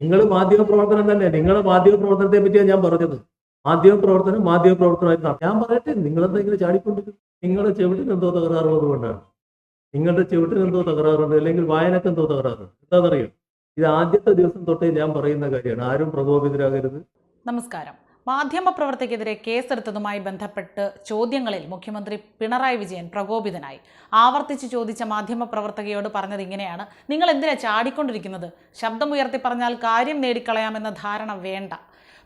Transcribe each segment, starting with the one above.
നിങ്ങൾ മാധ്യമ പ്രവർത്തനം തന്നെ, നിങ്ങളുടെ മാധ്യമ പ്രവർത്തനത്തെ പറ്റിയാണ് ഞാൻ പറഞ്ഞത്. മാധ്യമ പ്രവർത്തനമായിട്ട് ഞാൻ പറയട്ടെ, നിങ്ങളെന്തെങ്കിലും ചാടിക്കൊണ്ടിരിക്കും. നിങ്ങളുടെ ചെവിട്ടിന് എന്തോ തകരാറുള്ളത് കൊണ്ടാണ്. നിങ്ങളുടെ ചെവിട്ടിന് എന്തോ തകരാറുണ്ട്, അല്ലെങ്കിൽ വായനക്ക് എന്തോ തകരാറുണ്ട്. എന്താണെന്നറിയോ, ഇത് ആദ്യത്തെ ദിവസം തൊട്ടേ ഞാൻ പറയുന്ന കാര്യമാണ്. ആരും പ്രകോപിതരാകരുത്. നമസ്കാരം. മാധ്യമപ്രവർത്തകർക്കെതിരെ കേസെടുത്തതുമായി ബന്ധപ്പെട്ട് ചോദ്യങ്ങളിൽ മുഖ്യമന്ത്രി പിണറായി വിജയൻ പ്രകോപിതനായി. ആവർത്തിച്ച് ചോദിച്ച മാധ്യമപ്രവർത്തകയോട് പറഞ്ഞത് ഇങ്ങനെയാണ്: നിങ്ങൾ എന്തിനാ ചാടിക്കൊണ്ടിരിക്കുന്നത്? ശബ്ദമുയർത്തി പറഞ്ഞാൽ കാര്യം നേടിക്കളയാമെന്ന ധാരണ വേണ്ട.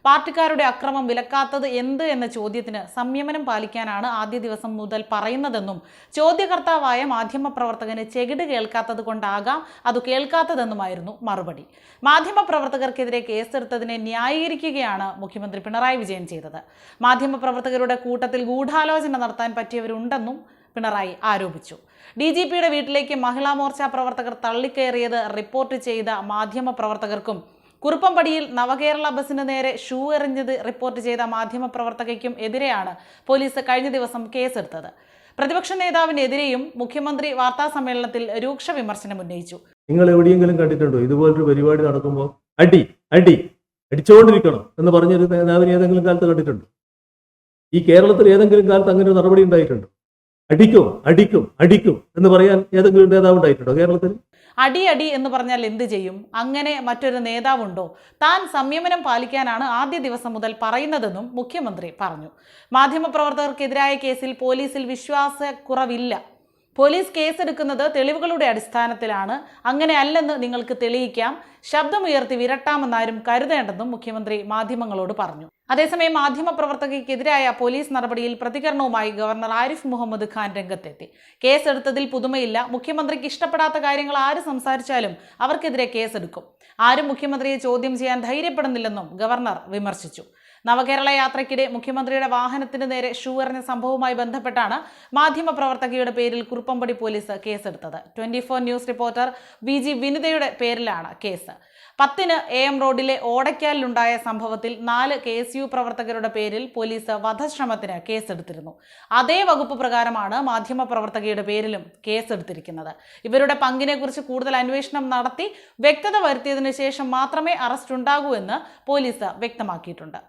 പാർട്ടിക്കാരുടെ അക്രമം വിലക്കാത്തത് എന്ത് എന്ന ചോദ്യത്തിന് സംയമനം പാലിക്കാനാണ് ആദ്യ ദിവസം മുതൽ പറയുന്നതെന്നും ചോദ്യകർത്താവായ മാധ്യമപ്രവർത്തകന് ചെകിട് കേൾക്കാത്തത് കൊണ്ടാകാം അത് കേൾക്കാത്തതെന്നുമായിരുന്നു മറുപടി. മാധ്യമപ്രവർത്തകർക്കെതിരെ കേസെടുത്തതിനെ ന്യായീകരിക്കുകയാണ് മുഖ്യമന്ത്രി പിണറായി വിജയൻ ചെയ്തത്. മാധ്യമപ്രവർത്തകരുടെ കൂട്ടത്തിൽ ഗൂഢാലോചന നടത്താൻ പറ്റിയവരുണ്ടെന്നും പിണറായി ആരോപിച്ചു. DGPയുടെ വീട്ടിലേക്ക് മഹിളാ മോർച്ച പ്രവർത്തകർ തള്ളിക്കയറിയത് റിപ്പോർട്ട് ചെയ്ത മാധ്യമപ്രവർത്തകർക്കും കുറുപ്പംപടിയിൽ നവകേരള ബസിന് നേരെ ഷൂ എറിഞ്ഞത് റിപ്പോർട്ട് ചെയ്ത മാധ്യമപ്രവർത്തകയ്ക്കും എതിരെയാണ് പോലീസ് കഴിഞ്ഞ ദിവസം കേസെടുത്തത്. പ്രതിപക്ഷ നേതാവിനെതിരെയും മുഖ്യമന്ത്രി വാർത്താ സമ്മേളനത്തിൽ രൂക്ഷ വിമർശനം ഉന്നയിച്ചു. നിങ്ങൾ എവിടെയെങ്കിലും കണ്ടിട്ടുണ്ടോ ഇതുപോലൊരു പരിപാടി നടക്കുമ്പോൾ അടിച്ചുകൊണ്ടിരിക്കണം എന്ന് പറഞ്ഞൊരു നേതാവിനെ ഏതെങ്കിലും കാലത്ത് കണ്ടിട്ടുണ്ടോ? ഈ കേരളത്തിൽ ഏതെങ്കിലും കാലത്ത് അങ്ങനെ ഒരു നടപടി ഉണ്ടായിട്ടുണ്ടോ? അടിക്കും എന്ന് പറയാൻ ഏതെങ്കിലും നേതാവ് ഉണ്ടായിട്ടുണ്ടോ കേരളത്തിൽ? അടി എന്ന് പറഞ്ഞാൽ എന്ത് ചെയ്യും? അങ്ങനെ മറ്റൊരു നേതാവുണ്ടോ? താൻ സംയമനം പാലിക്കാനാണ് ആദ്യ ദിവസം മുതൽ പറയുന്നതെന്നും മുഖ്യമന്ത്രി പറഞ്ഞു. മാധ്യമപ്രവർത്തകർക്കെതിരായ കേസിൽ പോലീസിൽ വിശ്വാസക്കുറവില്ല. പോലീസ് കേസെടുക്കുന്നത് തെളിവുകളുടെ അടിസ്ഥാനത്തിലാണ്. അങ്ങനെ അല്ലെന്ന് നിങ്ങൾക്ക് തെളിയിക്കാം. ശബ്ദമുയർത്തി വിരട്ടാമെന്നാരും കരുതേണ്ടെന്നും മുഖ്യമന്ത്രി മാധ്യമങ്ങളോട് പറഞ്ഞു. അതേസമയം മാധ്യമപ്രവർത്തകർക്കെതിരായ പോലീസ് നടപടിയിൽ പ്രതികരണവുമായി ഗവർണർ ആരിഫ് മുഹമ്മദ് ഖാൻ രംഗത്തെത്തി. കേസെടുത്തതിൽ പുതുമയില്ല. മുഖ്യമന്ത്രിക്ക് ഇഷ്ടപ്പെടാത്ത കാര്യങ്ങൾ ആര് സംസാരിച്ചാലും അവർക്കെതിരെ കേസെടുക്കും. ആരും മുഖ്യമന്ത്രിയെ ചോദ്യം ചെയ്യാൻ ധൈര്യപ്പെടുന്നില്ലെന്നും ഗവർണർ വിമർശിച്ചു. നവകേരള യാത്രയ്ക്കിടെ മുഖ്യമന്ത്രിയുടെ വാഹനത്തിന് നേരെ ഷൂ എറിഞ്ഞ സംഭവവുമായി ബന്ധപ്പെട്ടാണ് മാധ്യമപ്രവർത്തകയുടെ പേരിൽ കുറുപ്പംപടി പോലീസ് കേസെടുത്തത്. 24 ന്യൂസ് റിപ്പോർട്ടർ VG വിനിതയുടെ പേരിലാണ് കേസ്. 10-ന് AM റോഡിലെ ഓടയ്ക്കാലിലുണ്ടായ സംഭവത്തിൽ 4 KSU പ്രവർത്തകരുടെ പേരിൽ പോലീസ് വധശ്രമത്തിന് കേസെടുത്തിരുന്നു. അതേ വകുപ്പ് പ്രകാരമാണ് മാധ്യമപ്രവർത്തകയുടെ പേരിലും കേസെടുത്തിരിക്കുന്നത്. ഇവരുടെ പങ്കിനെക്കുറിച്ച് കൂടുതൽ അന്വേഷണം നടത്തി വ്യക്തത വരുത്തിയതിനു ശേഷം മാത്രമേ അറസ്റ്റ് ഉണ്ടാകൂ എന്ന് പോലീസ് വ്യക്തമാക്കിയിട്ടുണ്ട്.